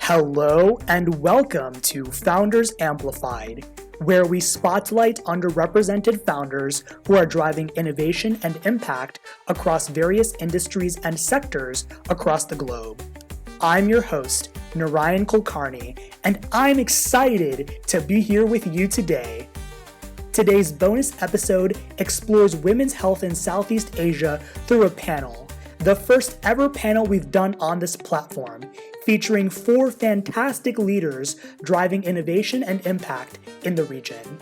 Hello and welcome to Founders Amplified, where we spotlight underrepresented founders who are driving innovation and impact across various industries and sectors across the globe. I'm your host, Narayan Kulkarni, and I'm excited to be here with you today. Today's bonus episode explores women's health in Southeast Asia through a panel, the first ever panel we've done on this platform, featuring 4 fantastic leaders driving innovation and impact in the region.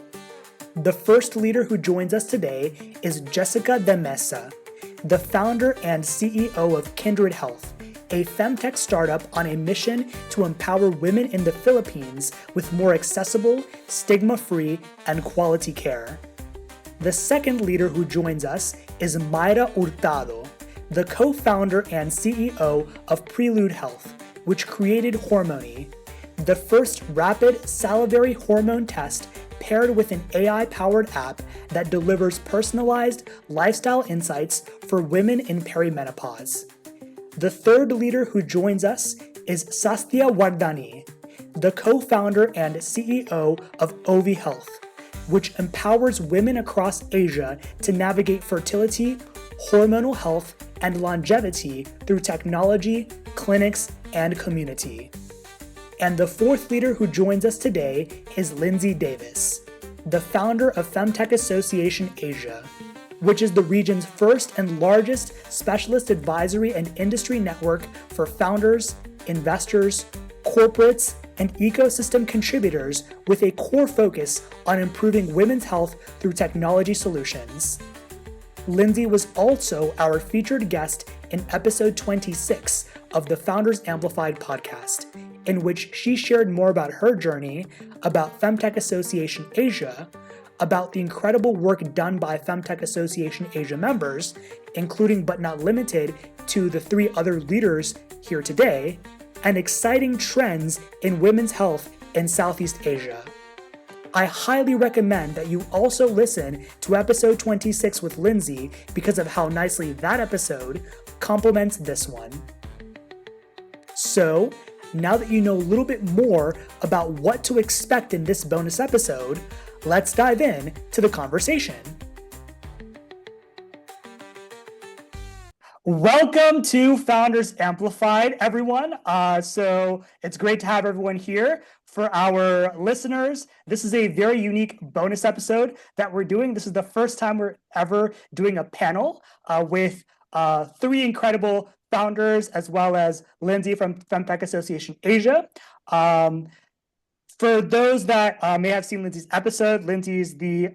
The first leader who joins us today is Jessica de Mesa, the founder and CEO of Kindred Health, a femtech startup on a mission to empower women in the Philippines with more accessible, stigma-free, and quality care. The second leader who joins us is Mayra Hurtado, the co-founder and CEO of Prelude Health, which created Hormony, the first rapid salivary hormone test paired with an AI-powered app that delivers personalized lifestyle insights for women in perimenopause. The third leader who joins us is Sastya Wardani, the co-founder and CEO of Ovi Health, which empowers women across Asia to navigate fertility, hormonal health, and longevity through technology, clinics, and community. And the fourth leader who joins us today is Lindsay Davis, the founder of Femtech Association Asia, which is the region's first and largest specialist advisory and industry network for founders, investors, corporates, and ecosystem contributors with a core focus on improving women's health through technology solutions. Lindsay was also our featured guest in episode 26 of the Founders Amplified podcast, in which she shared more about her journey, about Femtech Association Asia, about the incredible work done by Femtech Association Asia members, including but not limited to the 3 other leaders here today, and exciting trends in women's health in Southeast Asia. I highly recommend that you also listen to episode 26 with Lindsay because of how nicely that episode complements this one. So, now that you know a little bit more about what to expect in this bonus episode, let's dive in to the conversation. Welcome to Founders Amplified, everyone. So it's great to have everyone here. For our listeners, this is a very unique bonus episode that we're doing. This is the first time we're ever doing a panel with 3 incredible founders, as well as Lindsay from Femtech Association Asia. For those that may have seen Lindsay's episode, Lindsay is the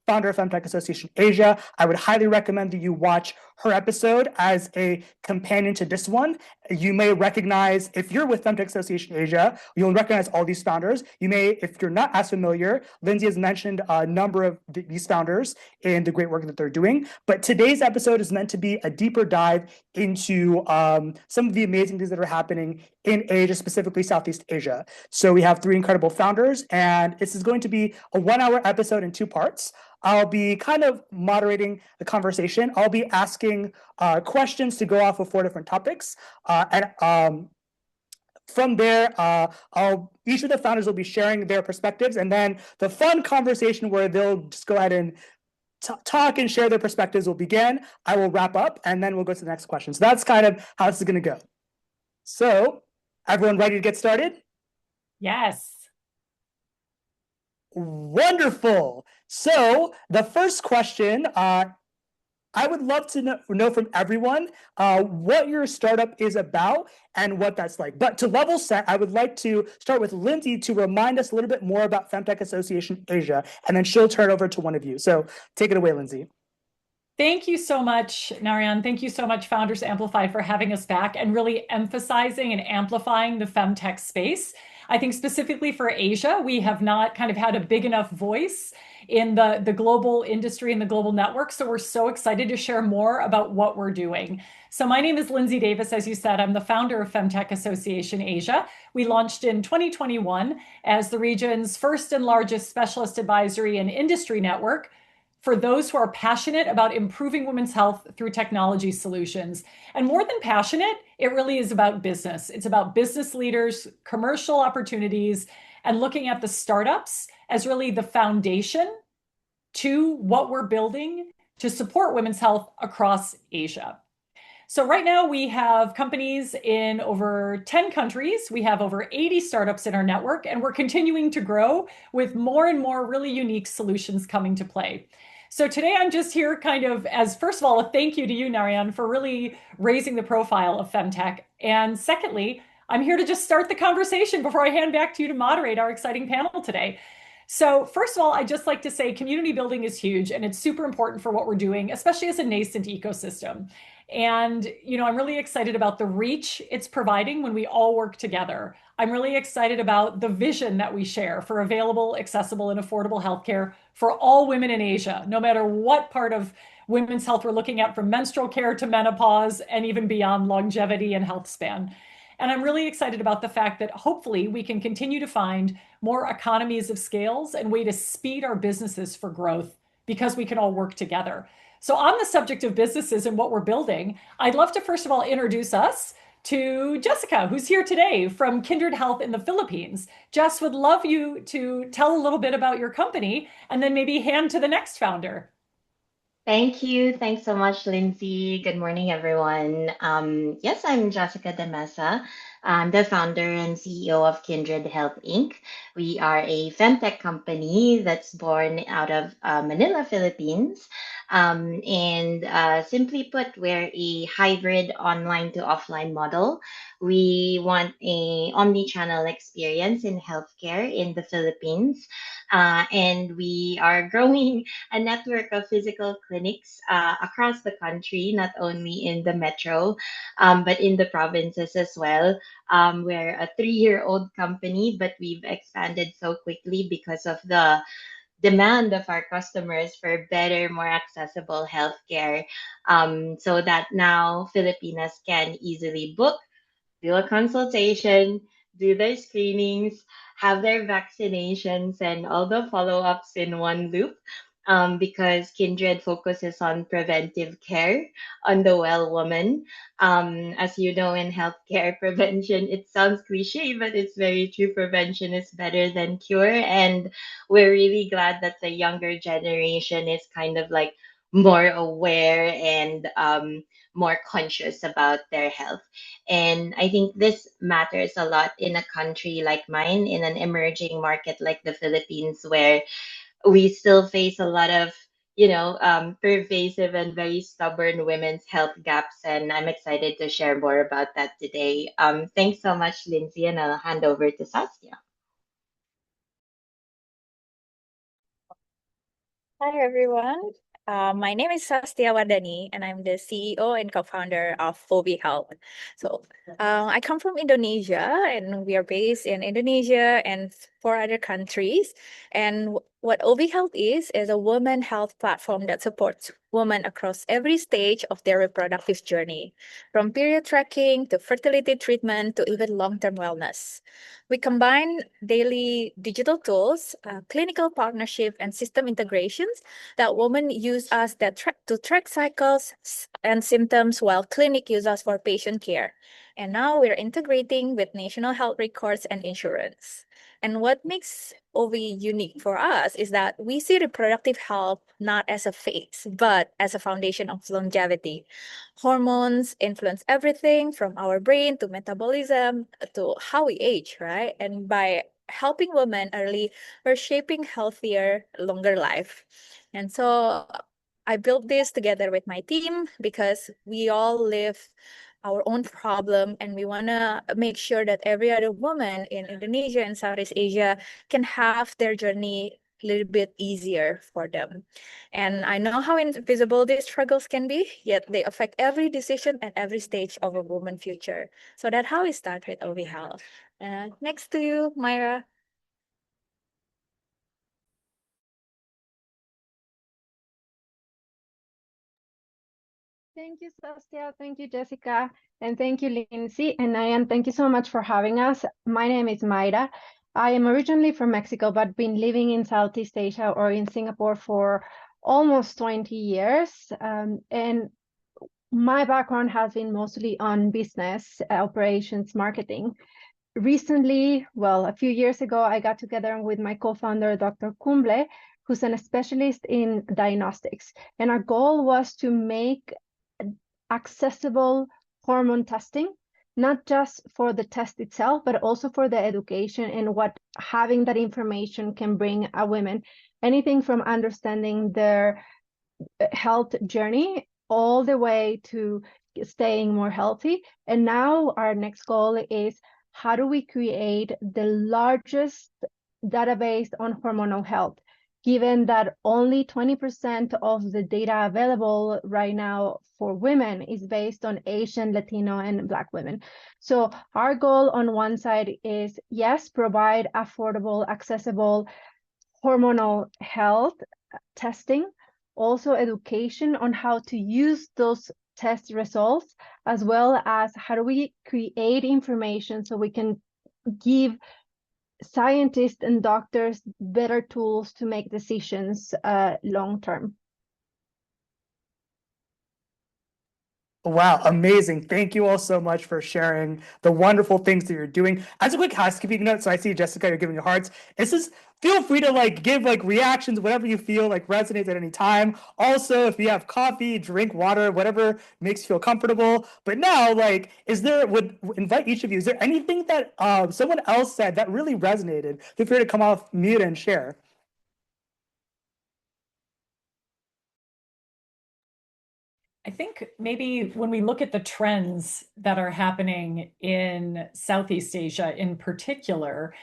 founder of Femtech Association Asia. I would highly recommend that you watch her episode as a companion to this one. You may recognize, if you're with Femtech Association Asia, you'll recognize all these founders. You may, if you're not as familiar, Lindsay has mentioned a number of these founders in the great work that they're doing. But today's episode is meant to be a deeper dive into some of the amazing things that are happening in Asia, specifically Southeast Asia. So we have 3 incredible founders, and this is going to be a 1-hour episode in 2 parts. I'll be kind of moderating the conversation. I'll be asking questions to go off of 4 different topics. From there, each of the founders will be sharing their perspectives, and then the fun conversation where they'll just go ahead and talk and share their perspectives will begin. I will wrap up, and then we'll go to the next question. So that's kind of how this is going to go. So, everyone ready to get started? Yes. Wonderful. So the first question, I would love to know from everyone what your startup is about and what that's like. But to level set, I would like to start with Lindsay to remind us a little bit more about Femtech Association Asia, and then she'll turn it over to one of you. So take it away, Lindsay. Thank you so much, Narayan. Thank you so much, Founders Amplified, for having us back and really emphasizing and amplifying the femtech space. I think specifically for Asia, we have not kind of had a big enough voice in the global industry and the global network. So we're so excited to share more about what we're doing. So my name is Lindsay Davis. As you said, I'm the founder of Femtech Association Asia. We launched in 2021 as the region's first and largest specialist advisory and industry network for those who are passionate about improving women's health through technology solutions. And more than passionate, it really is about business. It's about business leaders, commercial opportunities, and looking at the startups as really the foundation to what we're building to support women's health across Asia. So right now we have companies in over 10 countries. We have over 80 startups in our network, and we're continuing to grow with more and more really unique solutions coming to play. So today I'm just here kind of as, first of all, a thank you to you, Narayan, for really raising the profile of femtech. And secondly, I'm here to just start the conversation before I hand back to you to moderate our exciting panel today. So first of all, I'd just like to say community building is huge and it's super important for what we're doing, especially as a nascent ecosystem. And, I'm really excited about the reach it's providing when we all work together. I'm really excited about the vision that we share for available, accessible, and affordable healthcare for all women in Asia, no matter what part of women's health we're looking at, from menstrual care to menopause and even beyond longevity and health span. And I'm really excited about the fact that hopefully we can continue to find more economies of scales and way to speed our businesses for growth because we can all work together. So on the subject of businesses and what we're building, I'd love to first of all introduce us to Jessica, who's here today from Kindred Health in the Philippines. Jess, would love you to tell a little bit about your company and then maybe hand to the next founder. Thank you. Thanks so much, Lindsay. Good morning, everyone. Yes, I'm Jessica de Mesa. I'm the founder and CEO of Kindred Health Inc. We are a femtech company that's born out of Manila, Philippines. And simply put, we're a hybrid online to offline model. We want a omni-channel experience in healthcare in the Philippines. And we are growing a network of physical clinics across the country, not only in the metro, but in the provinces as well. We're a 3-year-old company, but we've expanded so quickly because of the demand of our customers for better, more accessible healthcare, so that now Filipinas can easily book, do a consultation, do their screenings, have their vaccinations, and all the follow ups in one loop. Because Kindred focuses on preventive care on the well woman. As you know, in healthcare prevention, it sounds cliche, but it's very true. Prevention is better than cure. And we're really glad that the younger generation is kind of like more aware and more conscious about their health. And I think this matters a lot in a country like mine, in an emerging market like the Philippines, where we still face a lot of, pervasive and very stubborn women's health gaps. And I'm excited to share more about that today. Thanks so much, Lindsay, and I'll hand over to Sastya. Hi, everyone. My name is Sastya Wardani, and I'm the CEO and co-founder of Ovi Health. So, I come from Indonesia, and we are based in Indonesia and 4 other countries. And what Ovi Health is a women health platform that supports women across every stage of their reproductive journey, from period tracking to fertility treatment to even long-term wellness. We combine daily digital tools, clinical partnership, and system integrations that women use us to track cycles and symptoms, while clinic use us for patient care. And now we're integrating with national health records and insurance. And what makes OV unique for us is that we see reproductive health not as a phase, but as a foundation of longevity. Hormones influence everything from our brain to metabolism to how we age, right? And by helping women early, we're shaping healthier, longer life. And so I built this together with my team because we all live our own problem, and we want to make sure that every other woman in Indonesia and Southeast Asia can have their journey a little bit easier for them. And I know how invisible these struggles can be, yet they affect every decision and every stage of a woman's future. So that's how we start with OV Health. Next to you, Mayra. Thank you, Sastya. Thank you, Jessica. And thank you, Lindsay. And Nayan, thank you so much for having us. My name is Mayra. I am originally from Mexico, but been living in Southeast Asia or in Singapore for almost 20 years. And my background has been mostly on business, operations, marketing. Recently, well, a few years ago, I got together with my co-founder, Dr. Kumble, who's a specialist in diagnostics. And our goal was to make accessible hormone testing, not just for the test itself, but also for the education and what having that information can bring a women. Anything from understanding their health journey all the way to staying more healthy. And now our next goal is how do we create the largest database on hormonal health, given that only 20% of the data available right now for women is based on Asian, Latino, and Black women. So our goal on one side is, yes, provide affordable, accessible hormonal health testing, also education on how to use those test results, as well as how do we create information so we can give scientists and doctors better tools to make decisions long term. Wow, amazing. Thank you all so much for sharing the wonderful things that you're doing. As a quick housekeeping note, so I see Jessica, you're giving your hearts. Feel free to give reactions, whatever you feel resonates at any time. Also, if you have coffee, drink water, whatever makes you feel comfortable. But now, would invite each of you, is there anything that someone else said that really resonated? Feel free to come off mute and share. I think maybe when we look at the trends that are happening in Southeast Asia in particular,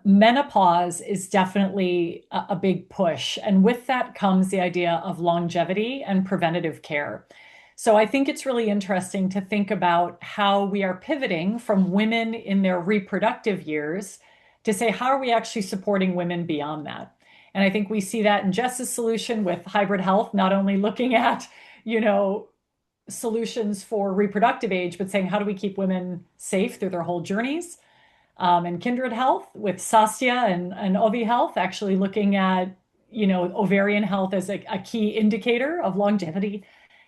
menopause is definitely a big push. And with that comes the idea of longevity and preventative care. So I think it's really interesting to think about how we are pivoting from women in their reproductive years to say, how are we actually supporting women beyond that? And I think we see that in Jess's solution with hybrid health, not only looking at solutions for reproductive age, but saying how do we keep women safe through their whole journeys? And kindred health with Sastya and Ovi Health, actually looking at ovarian health as a key indicator of longevity.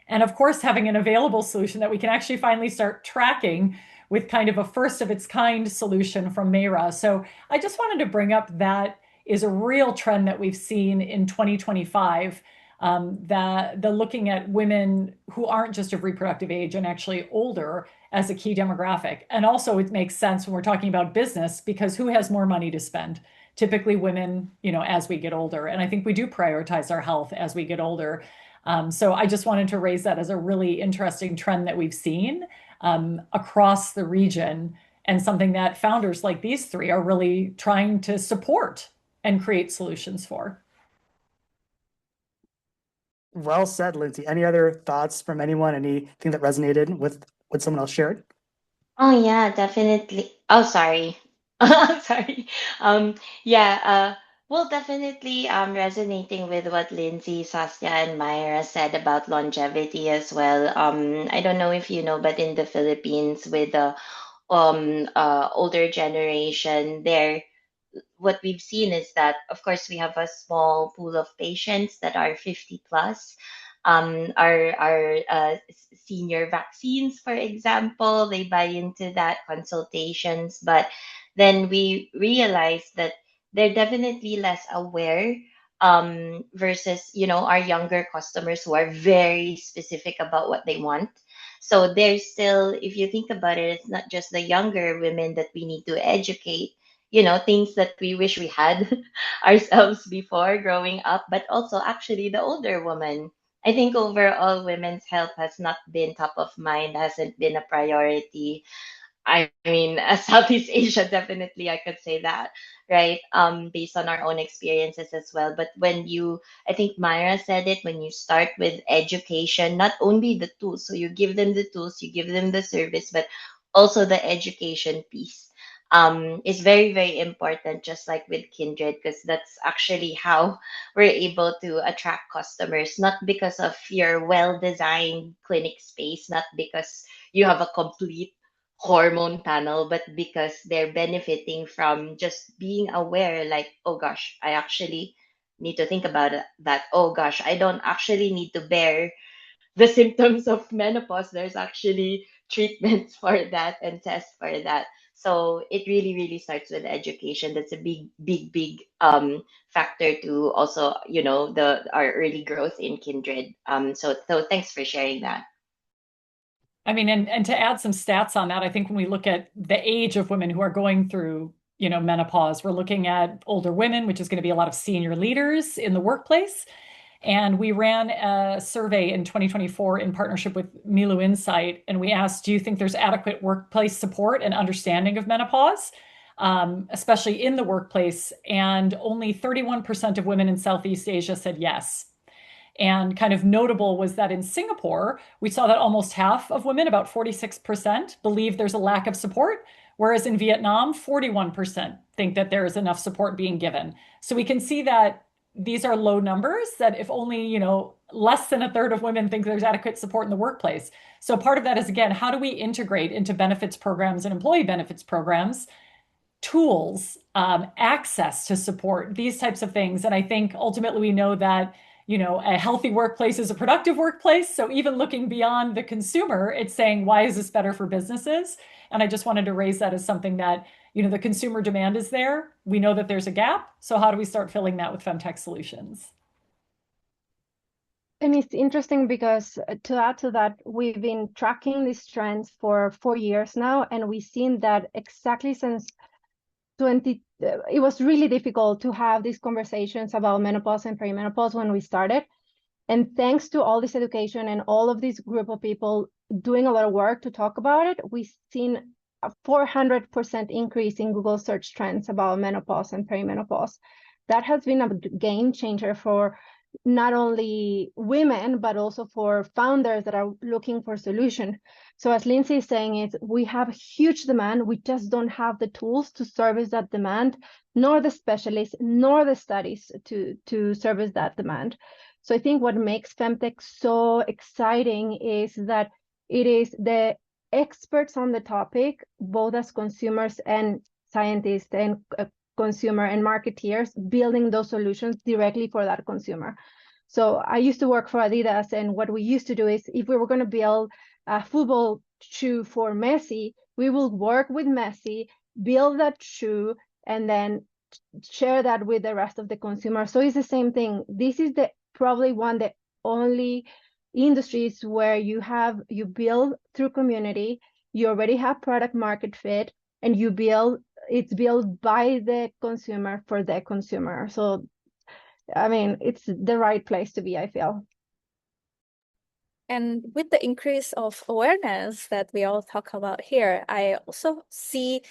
And of course, having an available solution that we can actually finally start tracking with kind of a first of its kind solution from Mayra. So I just wanted to bring up that is a real trend that we've seen in 2025. That the looking at women who aren't just of reproductive age and actually older as a key demographic. And also it makes sense when we're talking about business because who has more money to spend? Typically women, as we get older. And I think we do prioritize our health as we get older. So I just wanted to raise that as a really interesting trend that we've seen across the region and something that founders like these three are really trying to support and create solutions for. Well said, Lindsay. Any other thoughts from anyone? Anything that resonated with what someone else shared? Oh yeah, definitely. Oh, sorry. Sorry. Um, yeah, well, definitely resonating with what Lindsay, Saskia, and Myra said about longevity as well. I don't know if you know, but in the Philippines with the older generation, there what we've seen is that, of course, we have a small pool of patients that are 50 plus. Our senior vaccines, for example, they buy into that consultations, but then we realize that they're definitely less aware versus our younger customers who are very specific about what they want. So there's still, if you think about it, it's not just the younger women that we need to educate, things that we wish we had ourselves before growing up, but also actually the older woman. I think overall women's health has not been top of mind, hasn't been a priority. I mean, as Southeast Asia, definitely I could say that, right? Based on our own experiences as well. But I think Myra said it, when you start with education, not only the tools, so you give them the tools, you give them the service, but also the education piece is very, very important, just like with Kindred, because that's actually how we're able to attract customers, not because of your well designed clinic space, not because you have a complete hormone panel, but because they're benefiting from just being aware, like, oh gosh, I actually need to think about it, that, oh gosh, I don't actually need to bear the symptoms of menopause. There's actually treatments for that and tests for that. So it really, really starts with education. That's a big, big, big factor to also, the our early growth in Kindred. So thanks for sharing that. I mean, and to add some stats on that, I think when we look at the age of women who are going through, menopause, we're looking at older women, which is going to be a lot of senior leaders in the workplace. And we ran a survey in 2024 in partnership with Milu Insight, and we asked, do you think there's adequate workplace support and understanding of menopause, especially in the workplace? And only 31% of women in Southeast Asia said yes. And kind of notable was that in Singapore, we saw that almost half of women, about 46%, believe there's a lack of support, whereas in Vietnam, 41% think that there is enough support being given. So we can see that these are low numbers, that if only, less than a third of women think there's adequate support in the workplace. So part of that is, again, how do we integrate into benefits programs and employee benefits programs tools, access to support, these types of things? And I think ultimately we know that, a healthy workplace is a productive workplace. So even looking beyond the consumer, it's saying, why is this better for businesses? And I just wanted to raise that as something that, the consumer demand is there. We know that there's a gap. So how do we start filling that with femtech solutions? And it's interesting because to add to that, we've been tracking these trends for 4 years now, and we've seen that exactly since it was really difficult to have these conversations about menopause and perimenopause when we started. And thanks to all this education and all of this group of people doing a lot of work to talk about it, we've seen a 400% increase in Google search trends about menopause and perimenopause. That has been a game changer for not only women, but also for founders that are looking for solution. So as Lindsay is saying, we have huge demand. We just don't have the tools to service that demand, nor the specialists, nor the studies to service that demand. So I think what makes femtech so exciting is that it is the experts on the topic, both as consumers and scientists and consumer and marketeers, building those solutions directly for that consumer. So I used to work for Adidas, and what we used to do is, if we were going to build a football shoe for Messi, we will work with Messi, build that shoe, and then share that with the rest of the consumer. So it's the same thing. This is probably the only industries where you build through community, you already have product market fit, and it's built by the consumer for the consumer. So, I mean, it's the right place to be, I feel. And with the increase of awareness that we all talk about here, I also see,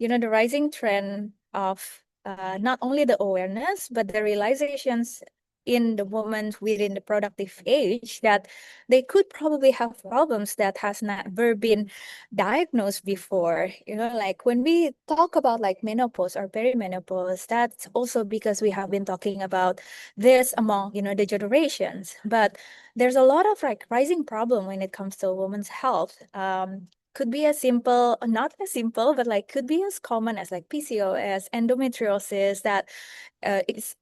the rising trend of not only the awareness, but the realizations in the women within the productive age that they could probably have problems that has never been diagnosed before. Like when we talk about like menopause or perimenopause, that's also because we have been talking about this among, the generations. But there's a lot of like rising problem when it comes to women's health. Could be as simple, not as simple, but like could be as common as like PCOS, endometriosis that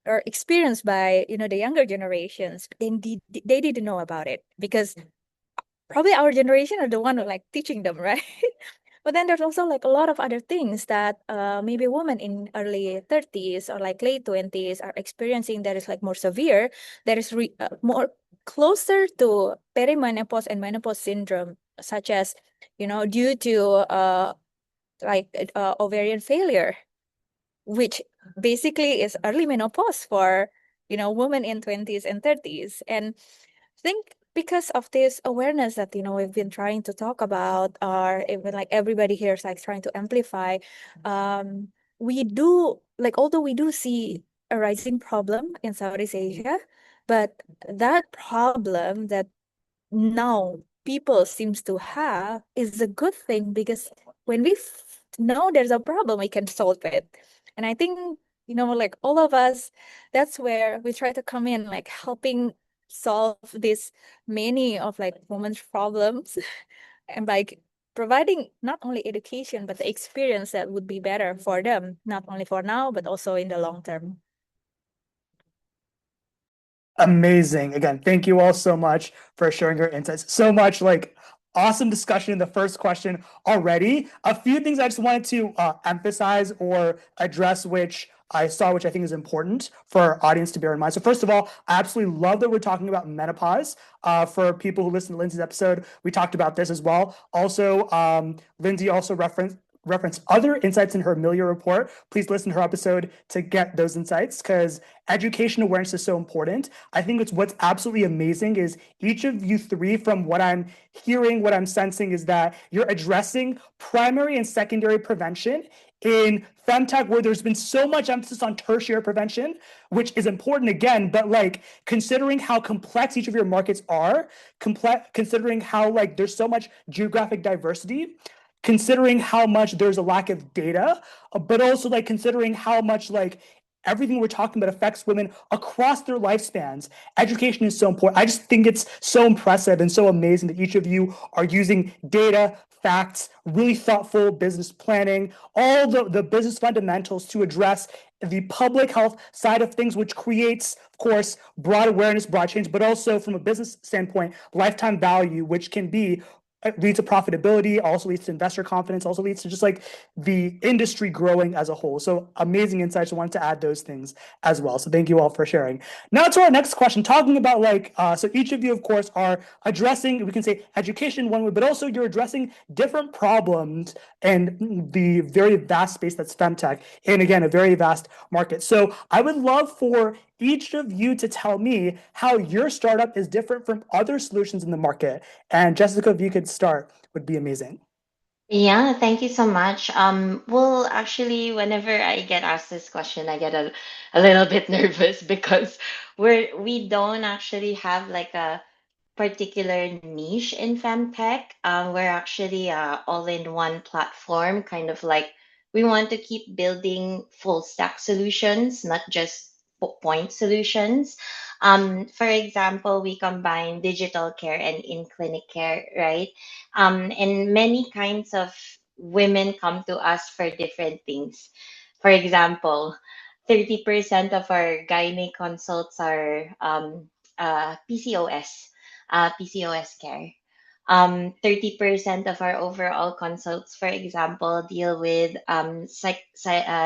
are experienced by the younger generations. They didn't know about it because probably our generation are the one who like teaching them, right? But then there's also like a lot of other things that maybe women in early 30s or like late 20s are experiencing that is like more severe, that is more closer to perimenopause and menopause syndrome, such as, due to ovarian failure, which basically is early menopause for, women in 20s and 30s. And I think because of this awareness that, we've been trying to talk about, or even like everybody here is like trying to amplify, we do, like, although we do see a rising problem in Southeast Asia, but that problem that now people seems to have is a good thing, because when we know there's a problem, we can solve it. And I think, like all of us, that's where we try to come in, like helping solve this many of like women's problems and like providing not only education, but the experience that would be better for them, not only for now, but also in the long term. Amazing. Again, thank you all so much for sharing your insights. So much like awesome discussion in the first question already. A few things I just wanted to emphasize or address, which I saw, which I think is important for our audience to bear in mind. So first of all, I absolutely love that we're talking about menopause. For people who listen to Lindsay's episode, we talked about this as well. Also, Lindsay also referenced other insights in her Amelia report. Please listen to her episode to get those insights, because education awareness is so important. I think what's absolutely amazing is each of you three, from what I'm hearing, what I'm sensing, is that you're addressing primary and secondary prevention in femtech, where there's been so much emphasis on tertiary prevention, which is important again, but like considering how complex each of your markets are, considering how like there's so much geographic diversity, considering how much there's a lack of data, but also like considering how much like everything we're talking about affects women across their lifespans. Education is so important. I just think it's so impressive and so amazing that each of you are using data, facts, really thoughtful business planning, all the business fundamentals to address the public health side of things, which creates, of course, broad awareness, broad change, but also from a business standpoint, lifetime value, which can be leads to profitability, also leads to investor confidence, also leads to just like the industry growing as a whole. So amazing insights. I wanted to add those things as well. So thank you all for sharing. Now to our next question, talking about like, so each of you, of course, are addressing, we can say education one way, but also you're addressing different problems and the very vast space that's femtech. And again, a very vast market. So I would love for each of you to tell me how your startup is different from other solutions in the market. And Jessica, if you could start, would be amazing. Yeah, thank you so much. Well, actually, whenever I get asked this question, I get a little bit nervous because we don't actually have like a particular niche in femtech. We're actually all-in-one platform, kind of like we want to keep building full stack solutions, not just point solutions. For example, we combine digital care and in-clinic care, right? And many kinds of women come to us for different things. For example, 30% of our gynae consults are PCOS, PCOS care. 30% of our overall consults, for example, deal with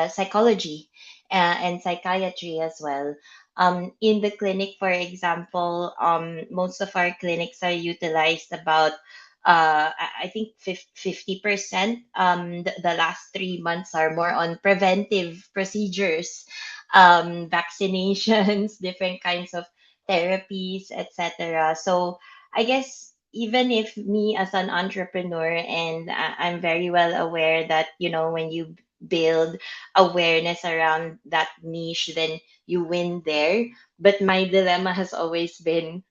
psychology and psychiatry as well. In the clinic, for example, most of our clinics are utilized about I think 50%. The last 3 months are more on preventive procedures, vaccinations, different kinds of therapies, etc. So I guess even if me as an entrepreneur, and I'm very well aware that, you know, when you build awareness around that niche, then you win there. But my dilemma has always been,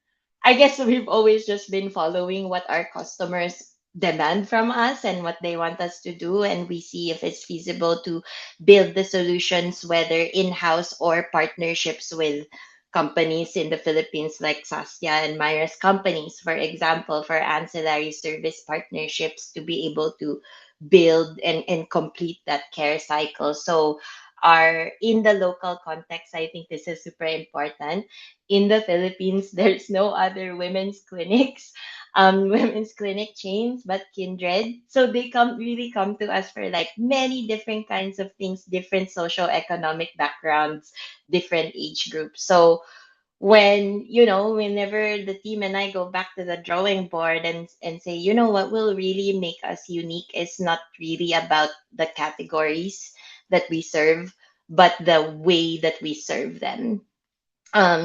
I guess we've always just been following what our customers demand from us and what they want us to do, and we see if it's feasible to build the solutions, whether in-house or partnerships with companies in the Philippines like Sastya and Mayra's companies, for example, for ancillary service partnerships to be able to build and complete that care cycle. So are in the local context, I think this is super important. In the Philippines, there's no other women's clinics, women's clinic chains but Kindred. So they come to us for like many different kinds of things, different socio-economic backgrounds, different age groups. So when, you know, whenever the team and I go back to the drawing board and say, you know, what will really make us unique is not really about the categories that we serve, but the way that we serve them.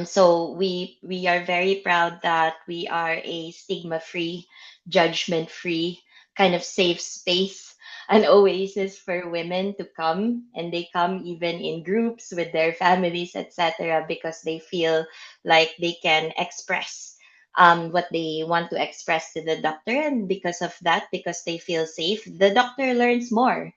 So we are very proud that we are a stigma-free, judgment-free, kind of safe space, an oasis for women to come, and they come even in groups with their families, etc., because they feel like they can express what they want to express to the doctor, and because of that, because they feel safe, the doctor learns more,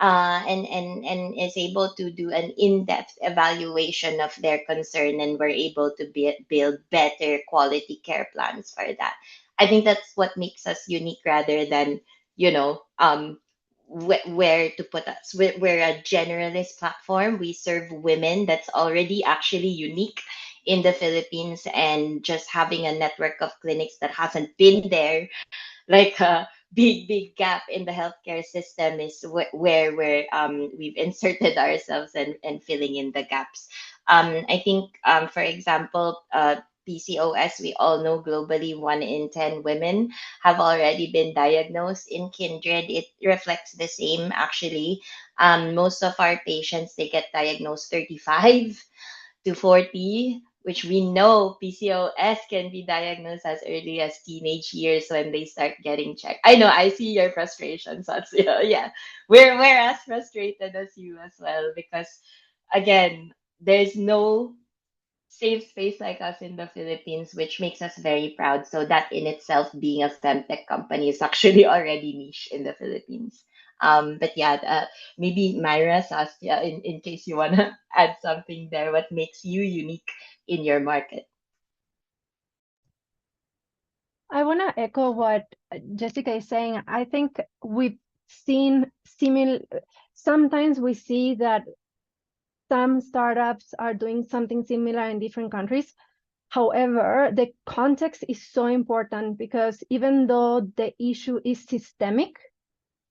and is able to do an in-depth evaluation of their concern, and we're able to build better quality care plans for that. I think that's what makes us unique rather than, you know, where to put us. We're a generalist platform. We serve women. That's already actually unique in the Philippines, and just having a network of clinics that hasn't been there, like a big gap in the healthcare system, is where we've inserted ourselves and filling in the gaps. I think, for example, PCOS, we all know globally 1 in 10 women have already been diagnosed. In Kindred, it reflects the same actually. Most of our patients, they get diagnosed 35 to 40, which we know PCOS can be diagnosed as early as teenage years when they start getting checked. I know, I see your frustration, Sastya. Yeah, we're as frustrated as you as well, because again, there's no safe space like us in the Philippines, which makes us very proud. So that in itself, being a femtech company, is actually already niche in the Philippines. But yeah, maybe Myra, Sastya, in case you wanna add something there, what makes you unique in your market? I want to echo what Jessica is saying. I think we've seen similar, sometimes we see that some startups are doing something similar in different countries. However, the context is so important, because even though the issue is systemic,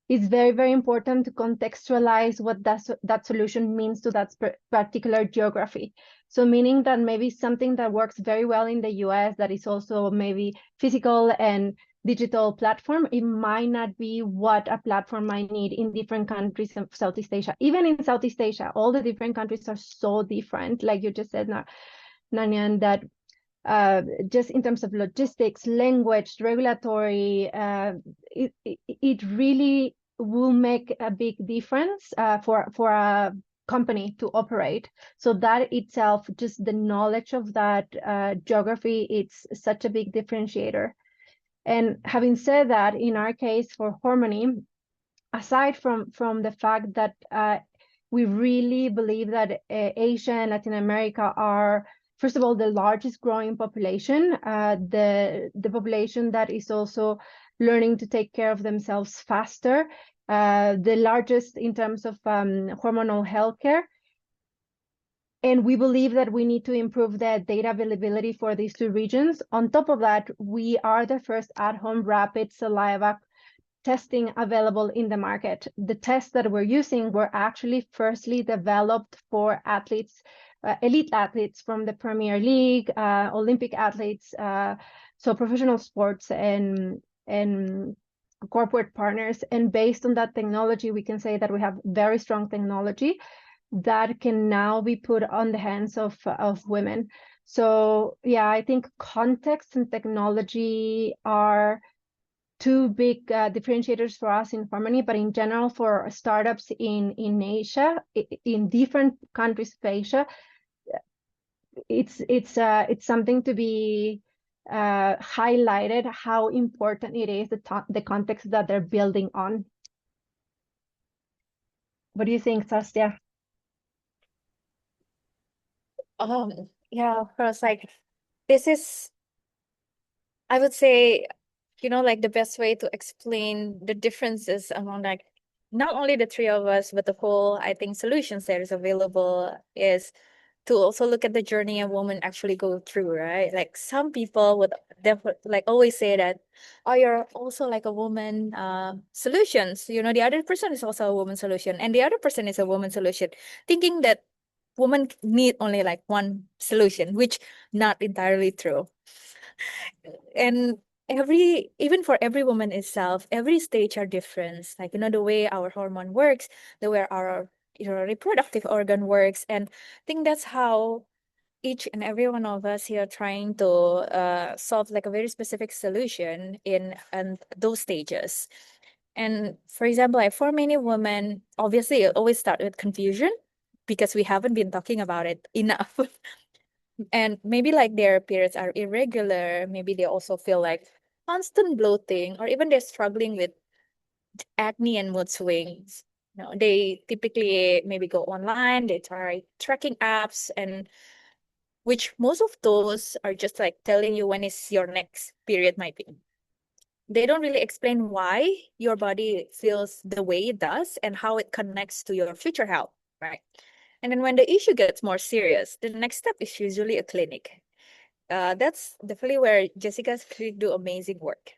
it's very, very important to contextualize what that solution means to that particular geography. So meaning that maybe something that works very well in the US, that is also maybe physical and digital platform, it might not be what a platform might need in different countries of Southeast Asia. Even in Southeast Asia, all the different countries are so different, like you just said, Nanyan, that just in terms of logistics, language, regulatory, it really will make a big difference for a company to operate. So that itself, just the knowledge of that geography, it's such a big differentiator. And having said that, in our case for Harmony, aside from the fact that we really believe that Asia and Latin America are, first of all, the largest growing population, the population that is also learning to take care of themselves faster, the largest in terms of hormonal healthcare. And we believe that we need to improve the data availability for these two regions. On top of that, we are the first at-home rapid saliva testing available in the market. The tests that we're using were actually firstly developed for athletes, elite athletes from the Premier League, Olympic athletes, so professional sports and corporate partners. And based on that technology, we can say that we have very strong technology that can now be put on the hands of women. So yeah, I think context and technology are two big differentiators for us in Harmony, but in general for startups in Asia, in different countries of Asia, it's something to be highlighted, how important it is, the context that they're building on. What do you think, Sastya? Yeah, of course, like this is, I would say, like the best way to explain the differences among like not only the three of us, but the whole, I think, solutions that is available is to also look at the journey a woman actually go through, right? Like some people would like always say that, oh, you're also like a woman solutions. The other person is also a woman solution, and the other person is a woman solution, thinking that women need only like one solution, which not entirely true. And even for every woman itself, every stage are different. Like, the way our hormone works, the way our reproductive organ works. And I think that's how each and every one of us here trying to solve like a very specific solution in and those stages. And for example, like for many women, obviously it always start with confusion because we haven't been talking about it enough. And maybe like their periods are irregular. Maybe they also feel like constant bloating, or even they're struggling with acne and mood swings. They typically maybe go online, they try tracking apps, and which most of those are just like telling you when is your next period might be. They don't really explain why your body feels the way it does and how it connects to your future health, right? And then when the issue gets more serious, the next step is usually a clinic. That's definitely where Jessica's clinic do amazing work.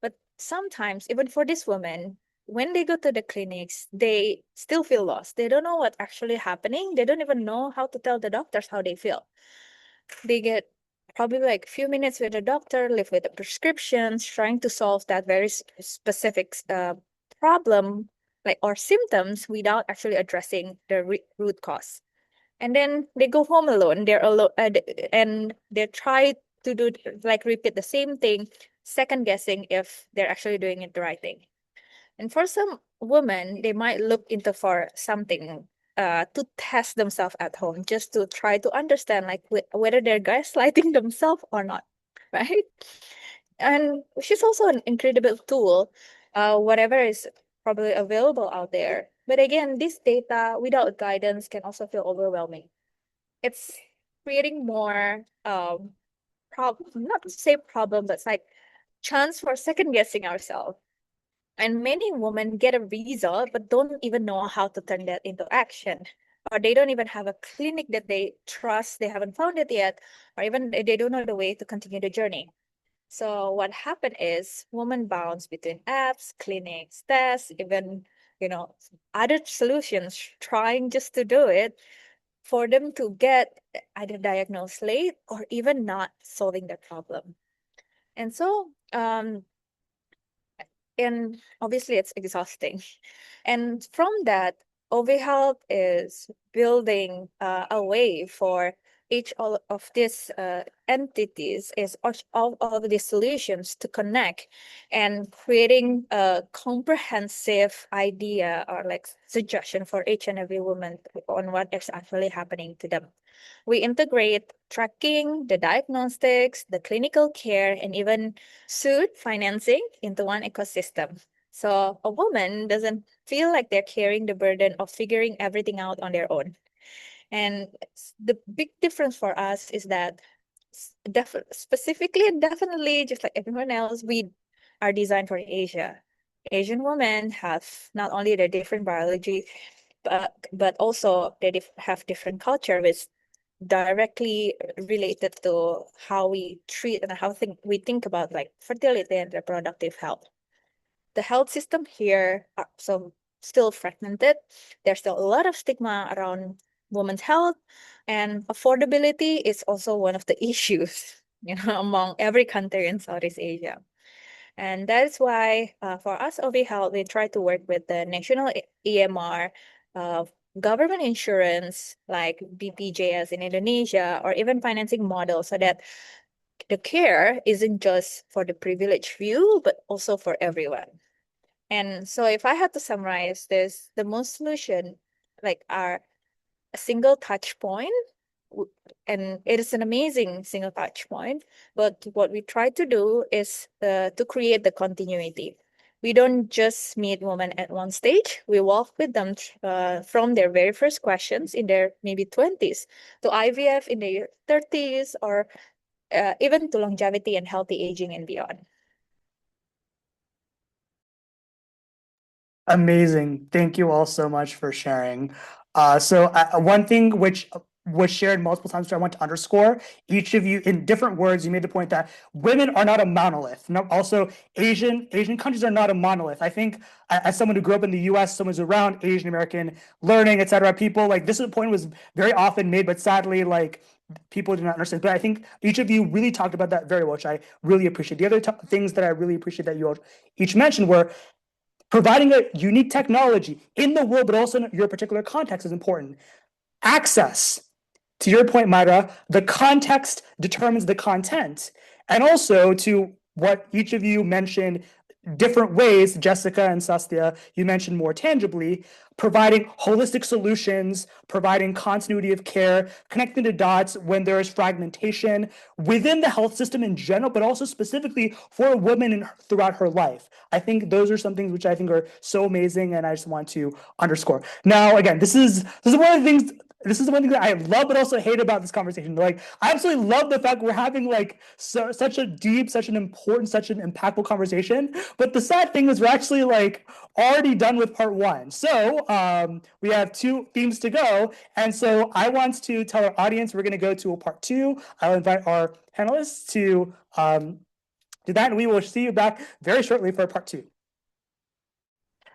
But sometimes, even for this woman, when they go to the clinics, they still feel lost. They don't know what's actually happening. They don't even know how to tell the doctors how they feel. They get probably like a few minutes with the doctor, live with the prescriptions, trying to solve that very specific problem, like or symptoms, without actually addressing the root cause. And then they go home alone. They're alone, and they try to do like repeat the same thing, second guessing if they're actually doing it the right thing. And for some women, they might look into for something to test themselves at home, just to try to understand like whether they're gaslighting themselves or not, right? And which is also an incredible tool, whatever is probably available out there. But again, this data without guidance can also feel overwhelming. It's creating more not to say problem, but it's like chance for second guessing ourselves. And many women get a result, but don't even know how to turn that into action. Or they don't even have a clinic that they trust, they haven't found it yet, or even they don't know the way to continue the journey. So what happened is women bounce between apps, clinics, tests, even, other solutions, trying just to do it for them to get either diagnosed late or even not solving the problem. And so, and obviously it's exhausting. And from that, OV Health is building a way for each all of these entities is all of these solutions to connect and creating a comprehensive idea or like suggestion for each and every woman on what is actually happening to them. We integrate tracking, the diagnostics, the clinical care, and even soon financing into one ecosystem. So a woman doesn't feel like they're carrying the burden of figuring everything out on their own. And the big difference for us is that specifically and definitely, just like everyone else, we are designed for Asia. Asian women have not only the different biology, but also they have different culture, which directly related to how we treat and how we think about like fertility and reproductive health. The health system here are still fragmented. There's still a lot of stigma around women's health, and affordability is also one of the issues, among every country in Southeast Asia. And that's why for us, OV Health, we try to work with the national EMR, government insurance like BPJS in Indonesia, or even financing models so that the care isn't just for the privileged few, but also for everyone. And so if I had to summarize this, the most solution like are a single touch point, and it is an amazing single touch point. But what we try to do is to create the continuity. We don't just meet women at one stage. We walk with them from their very first questions in their maybe 20s to IVF in their 30s, or even to longevity and healthy aging and beyond. Amazing. Thank you all so much for sharing. One thing which was shared multiple times, which I want to underscore, each of you in different words, you made the point that women are not a monolith. No, also, Asian countries are not a monolith. I think as someone who grew up in the US, someone who's around Asian American learning, etc., people like this point was very often made, but sadly, like people do not understand. But I think each of you really talked about that very well, which I really appreciate. The other things that I really appreciate that you all each mentioned were providing a unique technology in the world, but also in your particular context is important. Access. To your point, Mayra, the context determines the content. And also to what each of you mentioned, different ways, Jessica and Sastya, you mentioned more tangibly, providing holistic solutions, providing continuity of care, connecting the dots when there is fragmentation within the health system in general, but also specifically for a woman throughout her life. I think those are some things which I think are so amazing, and I just want to underscore. Now, again, this is one of the things this is one thing that I love but also hate about this conversation. Like, I absolutely love the fact we're having like such a deep, such an important, such an impactful conversation. But the sad thing is we're actually like already done with part one. So we have two themes to go. And so I want to tell our audience we're going to go to a part two. I'll invite our panelists to do that, and we will see you back very shortly for part two.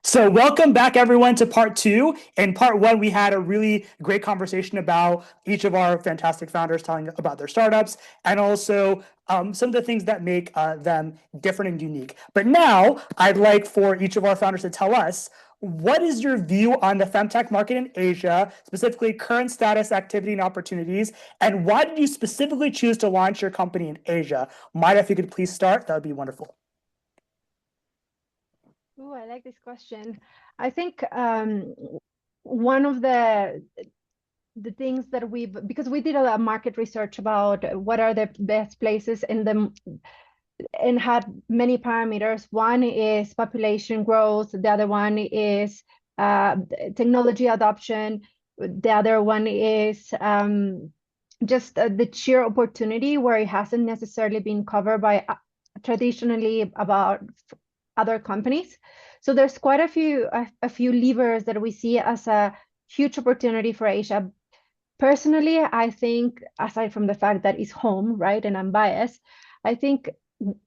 So welcome back, everyone, to part two. In part one, we had a really great conversation about each of our fantastic founders telling about their startups and also some of the things that make them different and unique. But now I'd like for each of our founders to tell us, what is your view on the femtech market in Asia, specifically current status, activity, and opportunities? And why did you specifically choose to launch your company in Asia? Mayra, if you could please start, that would be wonderful. Oh, I like this question. I think one of the things that because we did a lot of market research about what are the best places in them and had many parameters. One is population growth, the other one is technology adoption, the other one is just the sheer opportunity where it hasn't necessarily been covered by traditionally about other companies. So there's quite a few levers that we see as a huge opportunity for Asia. Personally, I think, aside from the fact that it's home, right, and I'm biased, I think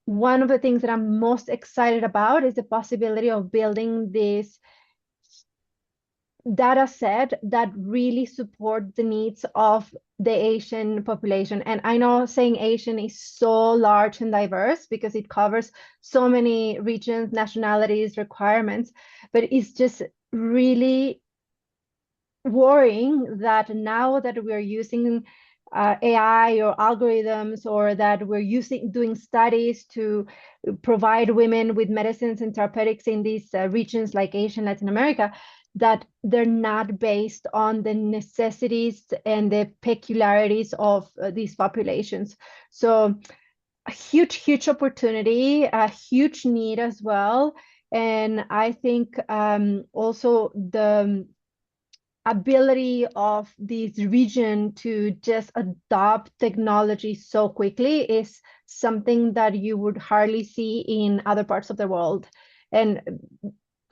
one of the things that I'm most excited about is the possibility of building this data set that really support the needs of the Asian population. And I know saying Asian is so large and diverse because it covers so many regions, nationalities, requirements, but it's just really worrying that now that we're using AI or algorithms, or that we're doing studies to provide women with medicines and therapeutics in these regions like Asia and Latin America, that they're not based on the necessities and the peculiarities of these populations. So a huge opportunity, a huge need as well. And I think also the ability of this region to just adopt technology so quickly is something that you would hardly see in other parts of the world. And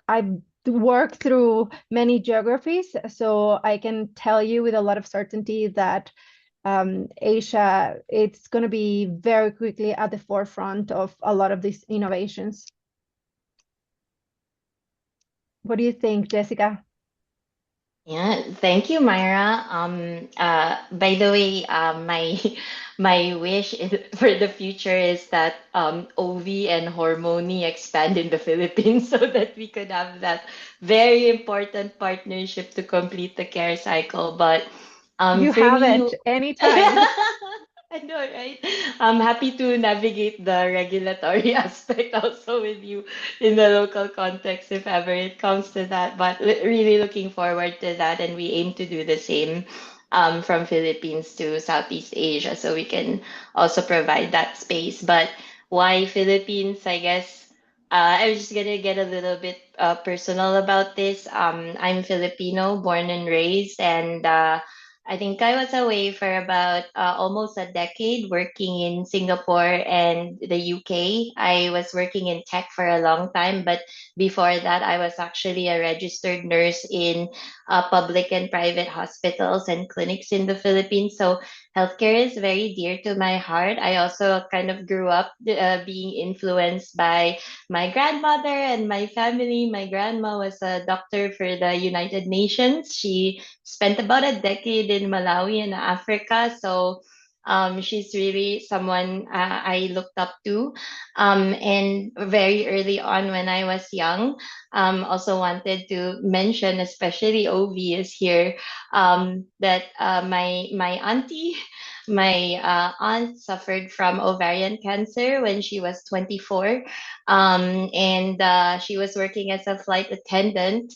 I've worked through many geographies, so I can tell you with a lot of certainty that Asia, it's going to be very quickly at the forefront of a lot of these innovations. What do you think, Jessica? Yeah, thank you, Myra. By the way, my wish for the future is that OV and Hormony expand in the Philippines so that we could have that very important partnership to complete the care cycle. But You for have me, it anytime. I know, right? I'm happy to navigate the regulatory aspect also with you in the local context if ever it comes to that. But really looking forward to that, and we aim to do the same from Philippines to Southeast Asia, so we can also provide that space. But why Philippines? I guess I'm just gonna get a little bit personal about this. I'm Filipino, born and raised, and I think I was away for about almost a decade working in Singapore and the UK. I was working in tech for a long time, but before that, I was actually a registered nurse in public and private hospitals and clinics in the Philippines. So healthcare is very dear to my heart. I also kind of grew up being influenced by my grandmother and my family. My grandma was a doctor for the United Nations. She spent about a decade in Malawi and Africa. So she's really someone I looked up to. And very early on when I was young, also wanted to mention, especially OV is here, that my auntie, my aunt suffered from ovarian cancer when she was 24, and she was working as a flight attendant.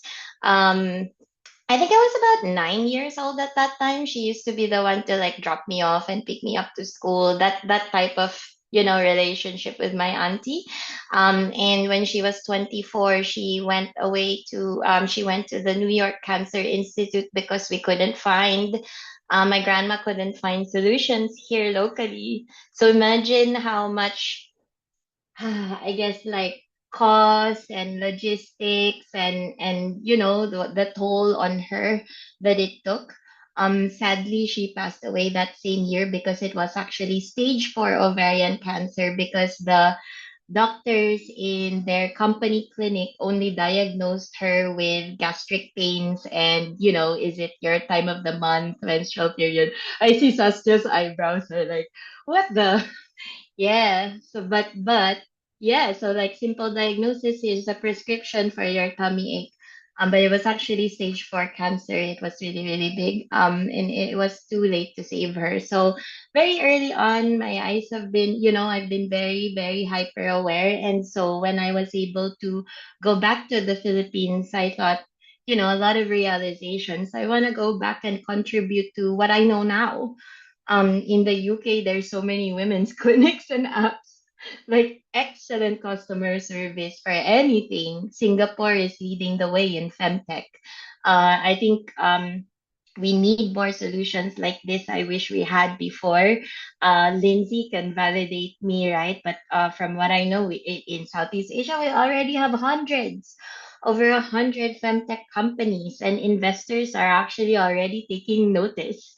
I think I was about 9 years old at that time. She used to be the one to like drop me off and pick me up to school. That type of relationship with my auntie. And when she was 24, she went to the New York Cancer Institute because my grandma couldn't find solutions here locally. So imagine how much, I guess, like cost and logistics and the toll on her that it took. Sadly, she passed away that same year because it was actually stage 4 ovarian cancer, because the doctors in their company clinic only diagnosed her with gastric pains and, is it your time of the month, menstrual period? I see Sastya's eyebrows are like, what the? Yeah. But yeah, so like simple diagnosis is a prescription for your tummy ache. But it was actually stage 4 cancer. It was really, really big. And it was too late to save her. So very early on, my eyes have been, I've been very, very hyper aware. And so when I was able to go back to the Philippines, I thought, a lot of realizations. I want to go back and contribute to what I know now. In the UK, there's so many women's clinics and apps, like excellent customer service for anything. Singapore is leading the way in femtech. I think we need more solutions like this. I wish we had before. Lindsay can validate me, right? But from what I know, in Southeast Asia, we already have over 100 femtech companies, and investors are actually already taking notice,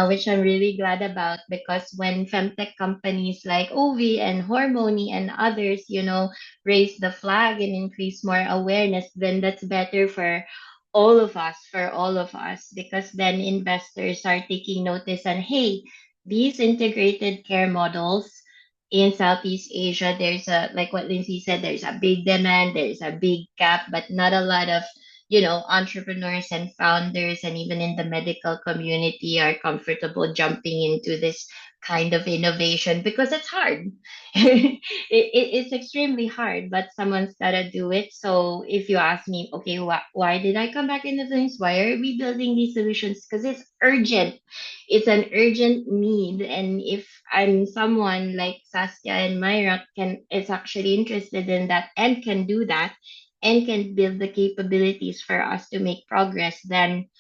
which I'm really glad about, because when femtech companies like Ovi and Hormony and others, raise the flag and increase more awareness, then that's better for all of us, because then investors are taking notice and, hey, these integrated care models in Southeast Asia, there's like what Lindsay said, there's a big demand, there's a big gap, but not a lot of, entrepreneurs and founders, and even in the medical community, are comfortable jumping into this kind of innovation because it's hard. It's extremely hard, but someone's got to do it. So if you ask me, okay, why did I come back into things? Why are we building these solutions? Because it's urgent. It's an urgent need. And if I'm someone like Sastya and Mayra is actually interested in that and can do that and can build the capabilities for us to make progress, then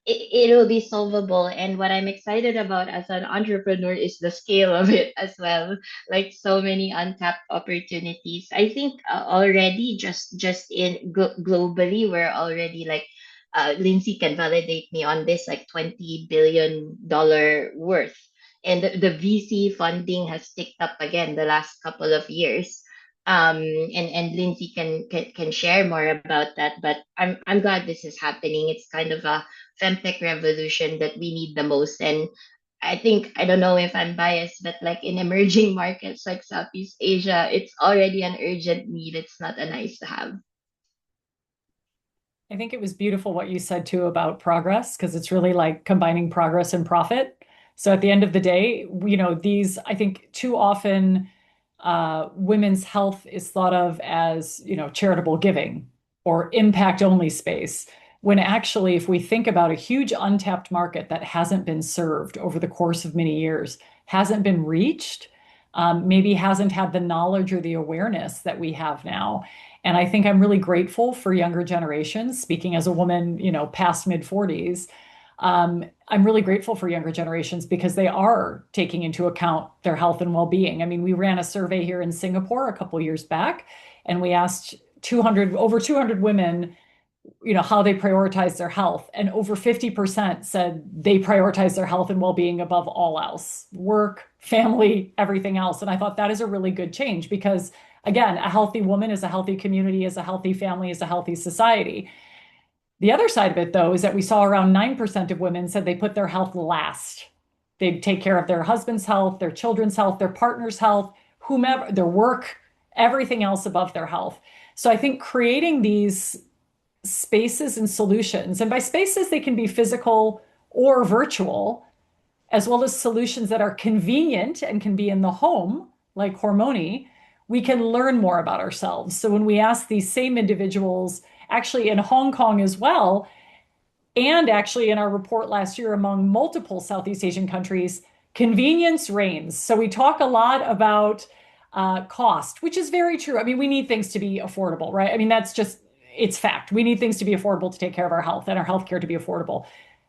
it'll be solvable. And what I'm excited about as an entrepreneur is the scale of it as well. Like, so many untapped opportunities. I think already, just in globally, we're already like, Lindsay can validate me on this, like $20 billion worth. And the VC funding has ticked up again the last couple of years. And Lindsay can share more about that. But I'm glad this is happening. It's kind of a femtech revolution that we need the most. And I think, I don't know if I'm biased, but like in emerging markets like Southeast Asia, it's already an urgent need. It's not a nice to have. I think it was beautiful what you said too about progress, because it's really like combining progress and profit. So at the end of the day, I think too often women's health is thought of as, charitable giving or impact only space. When actually, if we think about a huge untapped market that hasn't been served over the course of many years, hasn't been reached, maybe hasn't had the knowledge or the awareness that we have now. And I think I'm really grateful for younger generations, speaking as a woman, past mid 40s. I'm really grateful for younger generations because they are taking into account their health and well-being. I mean, we ran a survey here in Singapore a couple of years back, and we asked over 200 women, how they prioritize their health. And over 50% said they prioritize their health and well-being above all else, work, family, everything else. And I thought that is a really good change because, again, a healthy woman is a healthy community, is a healthy family, is a healthy society. The other side of it, though, is that we saw around 9% of women said they put their health last. They'd take care of their husband's health, their children's health, their partner's health, whomever, their work, everything else above their health. So I think creating these spaces and solutions, and by spaces, they can be physical or virtual, as well as solutions that are convenient and can be in the home, like Hormony, we can learn more about ourselves. So when we ask these same individuals, actually in Hong Kong as well, and actually in our report last year among multiple Southeast Asian countries, convenience reigns. So we talk a lot about cost, which is very true. I mean, we need things to be affordable, right? I mean, that's just, it's fact. We need things to be affordable to take care of our health and our healthcare to be affordable.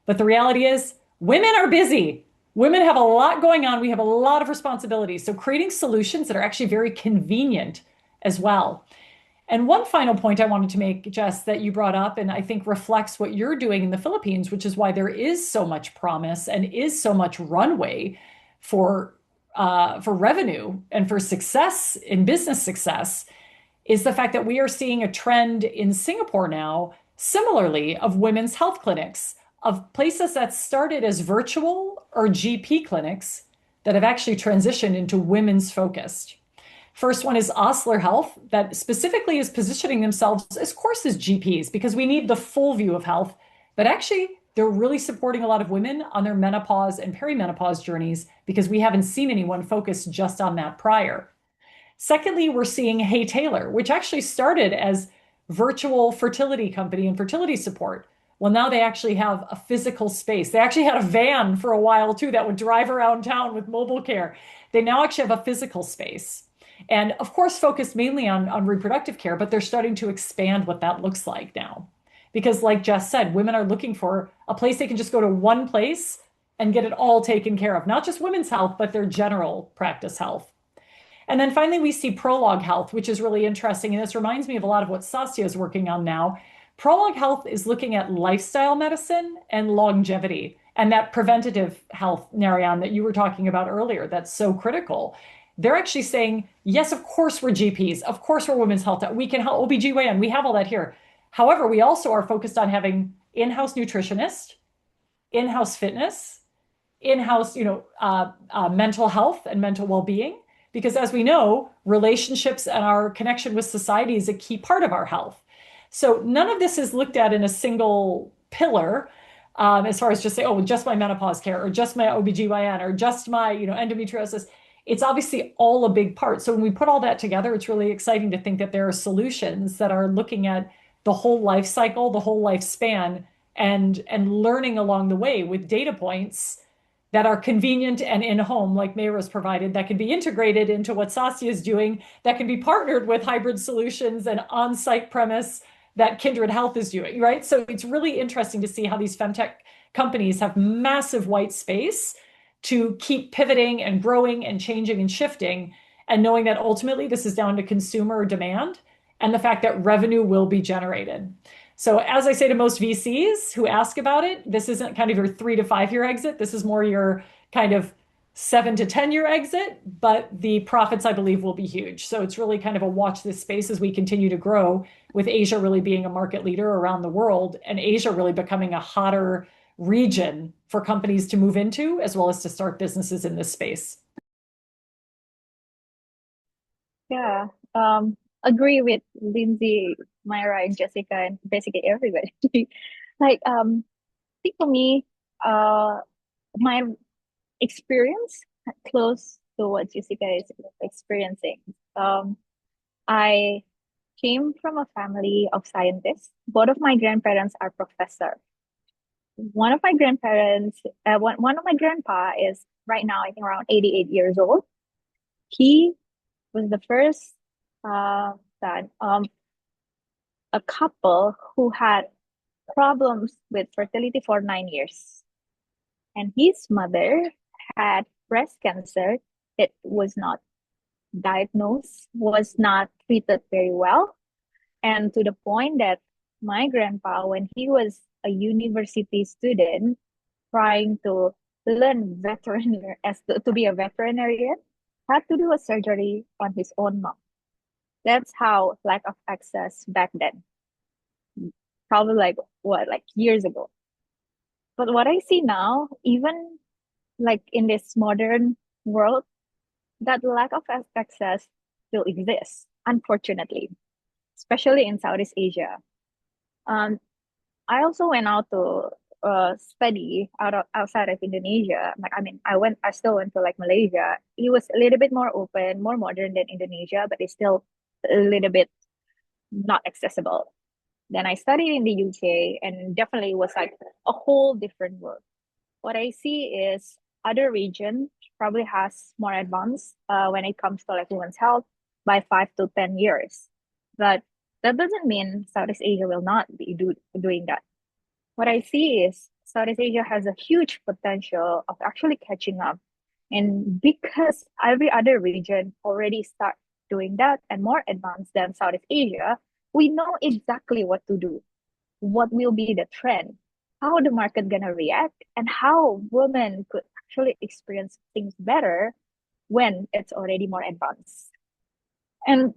But the reality is, women are busy. Women have a lot going on. We have a lot of responsibilities. So creating solutions that are actually very convenient as well. And one final point I wanted to make, Jess, that you brought up, and I think reflects what you're doing in the Philippines, which is why there is so much promise and is so much runway for revenue and for success in business success, is the fact that we are seeing a trend in Singapore now, similarly, of women's health clinics, of places that started as virtual or GP clinics that have actually transitioned into women's focused. First one is Osler Health, that specifically is positioning themselves as course as GPs because we need the full view of health, but actually they're really supporting a lot of women on their menopause and perimenopause journeys because we haven't seen anyone focus just on that prior. Secondly, we're seeing Hey Taylor, which actually started as virtual fertility company and fertility support. Well, now they actually have a physical space. They actually had a van for a while too that would drive around town with mobile care. They now actually have a physical space. And of course, focused mainly on reproductive care, but they're starting to expand what that looks like now. Because like Jess said, women are looking for a place they can just go to one place and get it all taken care of, not just women's health, but their general practice health. And then finally, we see Prologue Health, which is really interesting. And this reminds me of a lot of what Sastya is working on now. Prologue Health is looking at lifestyle medicine and longevity and that preventative health, Narayan, that you were talking about earlier, that's so critical. They're actually saying, yes, of course we're GPs. Of course we're women's health. We can help OBGYN. We have all that here. However, we also are focused on having in-house nutritionist, in-house fitness, in-house, mental health and mental well-being. Because as we know, relationships and our connection with society is a key part of our health. So none of this is looked at in a single pillar, as far as just say, oh, just my menopause care or just my OBGYN or just my, endometriosis. It's obviously all a big part. So when we put all that together, it's really exciting to think that there are solutions that are looking at the whole life cycle, the whole lifespan, and learning along the way with data points that are convenient and in home, like Mayra's provided, that can be integrated into what Sastya is doing, that can be partnered with hybrid solutions and on-site premise that Kindred Health is doing, right? So it's really interesting to see how these femtech companies have massive white space to keep pivoting and growing and changing and shifting, and knowing that ultimately this is down to consumer demand and the fact that revenue will be generated. So as I say to most VCs who ask about it, this isn't kind of your 3 to 5 year exit. This is more your kind of 7 to 10 year exit, but the profits, I believe, will be huge. So it's really kind of a watch this space as we continue to grow, with Asia really being a market leader around the world and Asia really becoming a hotter region for companies to move into, as well as to start businesses in this space. Yeah, agree with Lindsay, Myra, and Jessica, and basically everybody. I think for me, my experience close to what Jessica is experiencing. I came from a family of scientists. Both of my grandparents are professors. One of my grandparents, one of my grandpa is right now, I think around 88 years old. He was the first son of a couple who had problems with fertility for 9 years. And his mother had breast cancer. It was not diagnosed, was not treated very well. And to the point that my grandpa, when he was a university student trying to learn veterinary to be a veterinarian, had to do a surgery on his own mom. That's how lack of access back then. Probably like years ago. But what I see now, even like in this modern world, that lack of access still exists, unfortunately, especially in Southeast Asia. I also went out to study outside of Indonesia. I still went to like Malaysia. It was a little bit more open, more modern than Indonesia, but it's still a little bit not accessible. Then I studied in the UK, and definitely was like a whole different world. What I see is other region probably has more advanced when it comes to like women's health by 5 to 10 years. But that doesn't mean Southeast Asia will not be doing that. What I see is Southeast Asia has a huge potential of actually catching up. And because every other region already start doing that and more advanced than Southeast Asia, we know exactly what to do, what will be the trend, how the market gonna react, and how women could actually experience things better when it's already more advanced. And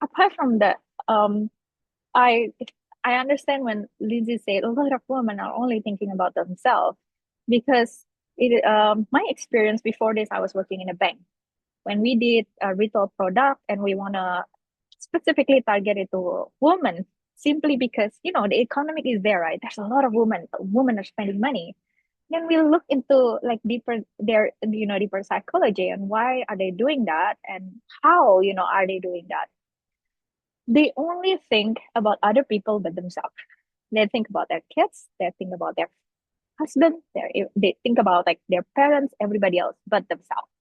apart from that, I I understand when Lindsay said a lot of women are only thinking about themselves because my experience before this, I was working in a bank. When we did a retail product and we wanna specifically target it to women, simply because the economic is there, right? There's a lot of women are spending money. Then we look into like deeper psychology and why are they doing that and how are they doing that. They only think about other people but themselves. They think about their kids, they think about their husband, they think about like their parents, everybody else but themselves.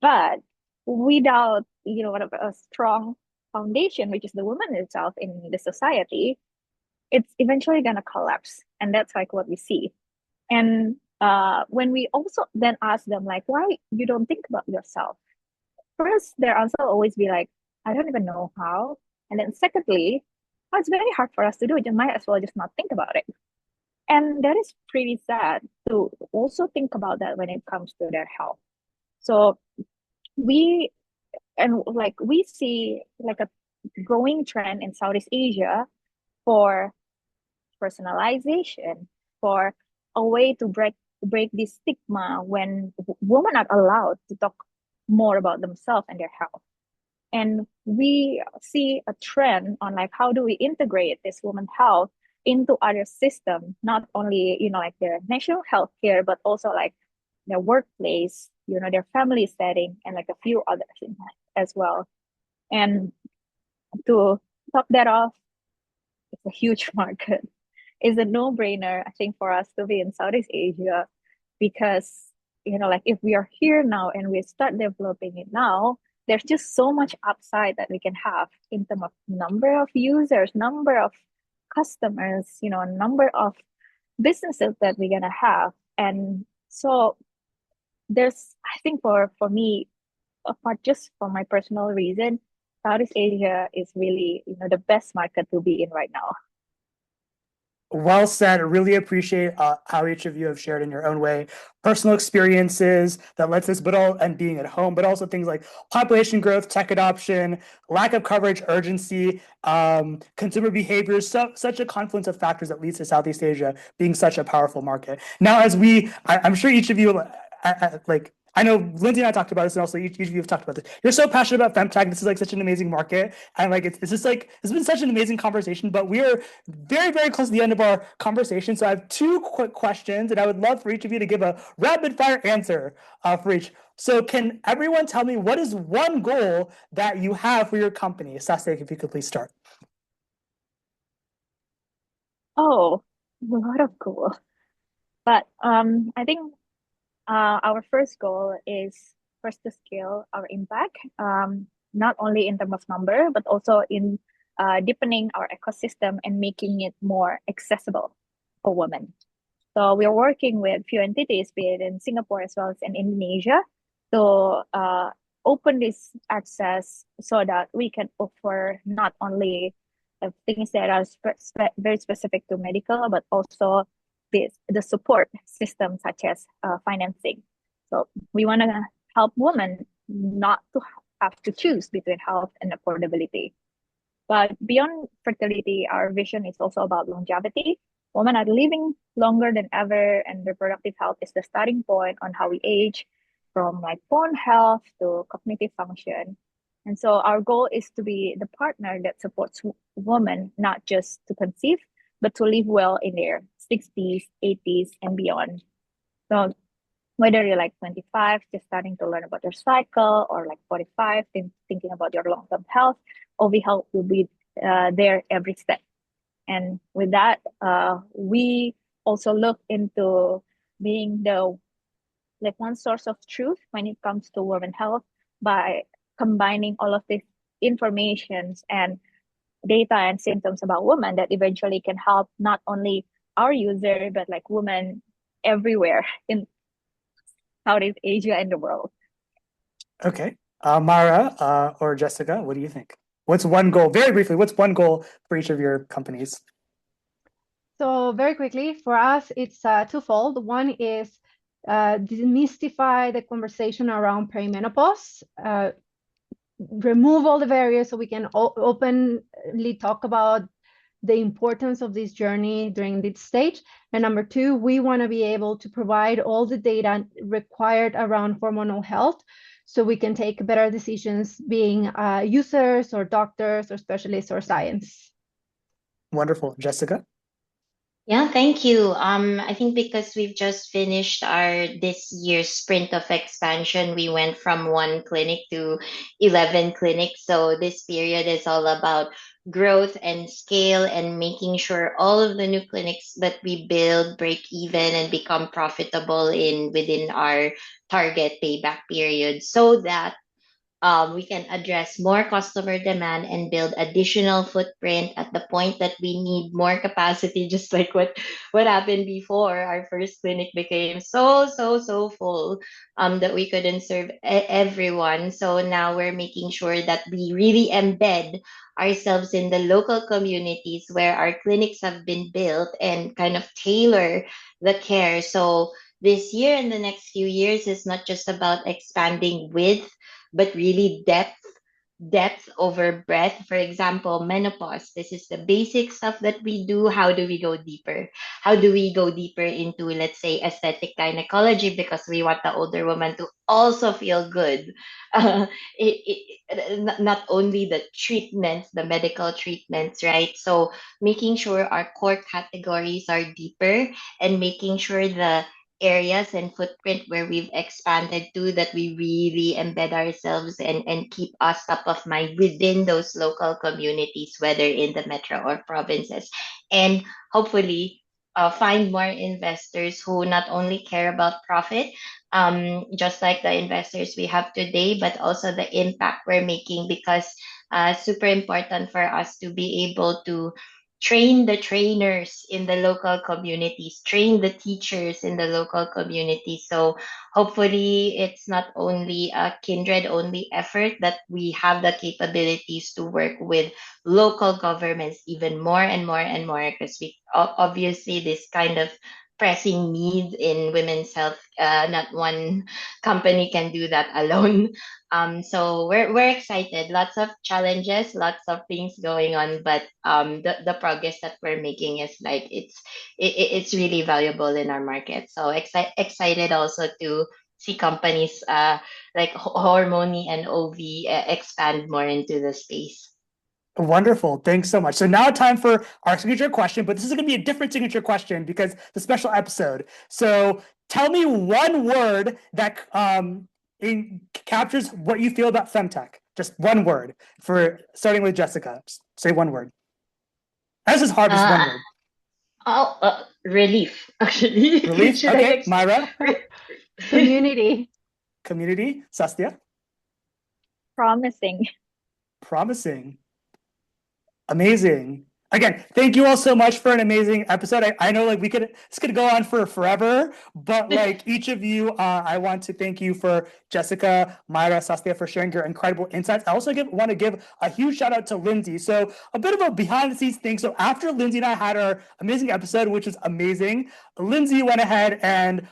But without a strong foundation, which is the woman itself in the society, it's eventually gonna collapse. And that's like what we see. And when we also then ask them like, why you don't think about yourself? First, their answer will always be like, I don't even know how. And then secondly, oh, it's very hard for us to do it. You might as well just not think about it. And that is pretty sad to also think about that when it comes to their health. So we see like a growing trend in Southeast Asia for personalization, for a way to break this stigma when women are allowed to talk more about themselves and their health. And we see a trend on like how do we integrate this women's health into other systems, not only like their national health care, but also like their workplace, their family setting, and like a few others as well. And to top that off, it's a huge market. It's a no-brainer, I think, for us to be in Southeast Asia because like if we are here now and we start developing it now, there's just so much upside that we can have in terms of number of users, number of customers, number of businesses that we're gonna have. And so I think for me, apart just for my personal reason, Southeast Asia is really the best market to be in right now. Well said. Really appreciate how each of you have shared in your own way personal experiences that lets us, and being at home, but also things like population growth, tech adoption, lack of coverage, urgency, consumer behaviors, such a confluence of factors that leads to Southeast Asia being such a powerful market. Now, I'm sure each of you I know Lindsay and I talked about this, and also each of you have talked about this. You're so passionate about femtech. This is like such an amazing market, and like it's just like it's been such an amazing conversation. But we are very, very close to the end of our conversation, so I have two quick questions, and I would love for each of you to give a rapid fire answer for each. So, can everyone tell me what is one goal that you have for your company? Sastya, if you could please start. Oh, a lot of goals, but I think our first goal is first to scale our impact, not only in terms of number, but also in deepening our ecosystem and making it more accessible for women. So we are working with few entities, be it in Singapore as well as in Indonesia, to open this access so that we can offer not only things that are very specific to medical, but also the support system such as financing. So we want to help women not to have to choose between health and affordability. But beyond fertility, our vision is also about longevity. Women are living longer than ever, and reproductive health is the starting point on how we age, from like bone health to cognitive function. And so our goal is to be the partner that supports women not just to conceive, but to live well in their 60s, 80s, and beyond. So whether you're like 25, just starting to learn about your cycle, or like 45, thinking about your long-term health, OV Health will be there every step. And with that, we also look into being the like one source of truth when it comes to women health by combining all of these informations and data and symptoms about women that eventually can help not only our user but like women everywhere in Southeast Asia and the world. Okay. Mayra or Jessica, what do you think? What's one goal? Very briefly, what's one goal for each of your companies? So very quickly, for us, it's twofold. One is demystify the conversation around perimenopause, remove all the barriers so we can openly talk about the importance of this journey during this stage. And number two, we want to be able to provide all the data required around hormonal health so we can take better decisions being users or doctors or specialists or science. Wonderful. Jessica? Yeah, thank you. I think because we've just finished our this year's sprint of expansion, we went from 1 clinic to 11 clinics. So this period is all about growth and scale and making sure all of the new clinics that we build break even and become profitable within our target payback period so that we can address more customer demand and build additional footprint at the point that we need more capacity, just like what happened before. Our first clinic became so full that we couldn't serve everyone. So now we're making sure that we really embed ourselves in the local communities where our clinics have been built and kind of tailor the care. So this year and the next few years is not just about expanding width but really depth over breadth. For example, menopause. This is the basic stuff that we do. How do we go deeper? How do we go deeper into, let's say, aesthetic gynecology because we want the older woman to also feel good? Not only the treatments, the medical treatments, right? So making sure our core categories are deeper and making sure the areas and footprint where we've expanded to that we really embed ourselves and keep us top of mind within those local communities, whether in the metro or provinces. And hopefully find more investors who not only care about profit, just like the investors we have today, but also the impact we're making because super important for us to be able to train the trainers in the local communities, train the teachers in the local community. So hopefully it's not only a kindred only effort, that we have the capabilities to work with local governments even more and more and more because we obviously this kind of pressing need in women's health, not one company can do that alone. So we're excited. Lots of challenges, lots of things going on, but the progress that we're making is like it's really valuable in our market. So excited also to see companies like Hormony and OV expand more into the space. Wonderful. Thanks so much. So now time for our signature question, but this is going to be a different signature question because the special episode. So tell me one word that captures what you feel about femtech. Just one word for starting with Jessica. Just say one word. This is hard, just one word. Relief, actually. Relief? Okay, Mayra? Community. Community? Sastya? Promising. Promising. Amazing. Again, thank you all so much for an amazing episode. I know like this could go on for forever, but like each of you, I want to thank you for Jessica, Mayra, Sastya for sharing your incredible insights. I also want to give a huge shout out to Lindsay. So a bit of a behind the scenes thing. So after Lindsay and I had our amazing episode, which was amazing, Lindsay went ahead and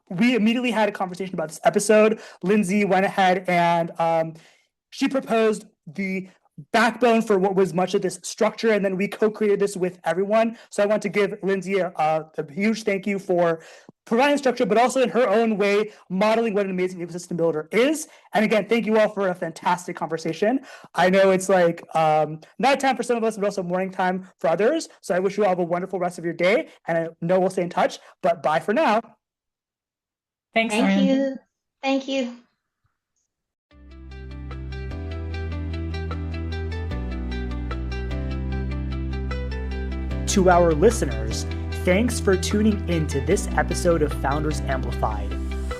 we immediately had a conversation about this episode. Lindsay went ahead and she proposed the backbone for what was much of this structure, and then we co-created this with everyone. So I want to give Lindsay a huge thank you for providing structure, but also in her own way modeling what an amazing ecosystem builder is. And again, thank you all for a fantastic conversation. I know it's like night time for some of us, but also morning time for others. So I wish you all have a wonderful rest of your day, and I know we'll stay in touch, but bye for now. Thanks, Thank Ariane. you. Thank you. To our listeners, thanks for tuning in to this episode of Founders Amplified.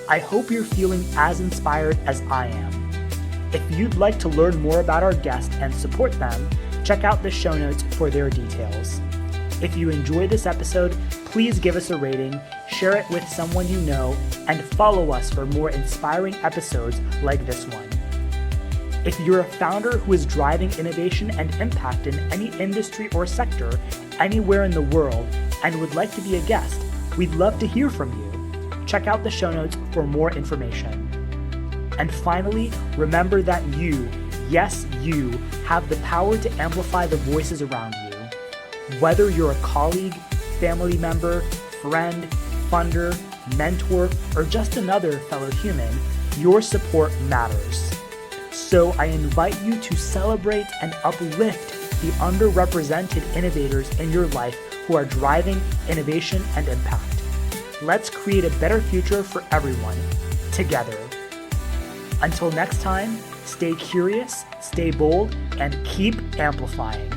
I hope you're feeling as inspired as I am. If you'd like to learn more about our guest and support them, check out the show notes for their details. If you enjoyed this episode, please give us a rating, share it with someone you know, and follow us for more inspiring episodes like this one. If you're a founder who is driving innovation and impact in any industry or sector anywhere in the world and would like to be a guest, we'd love to hear from you. Check out the show notes for more information. And finally, remember that you, yes, you, have the power to amplify the voices around you. Whether you're a colleague, family member, friend, funder, mentor, or just another fellow human, your support matters. So I invite you to celebrate and uplift the underrepresented innovators in your life who are driving innovation and impact. Let's create a better future for everyone, together. Until next time, stay curious, stay bold, and keep amplifying.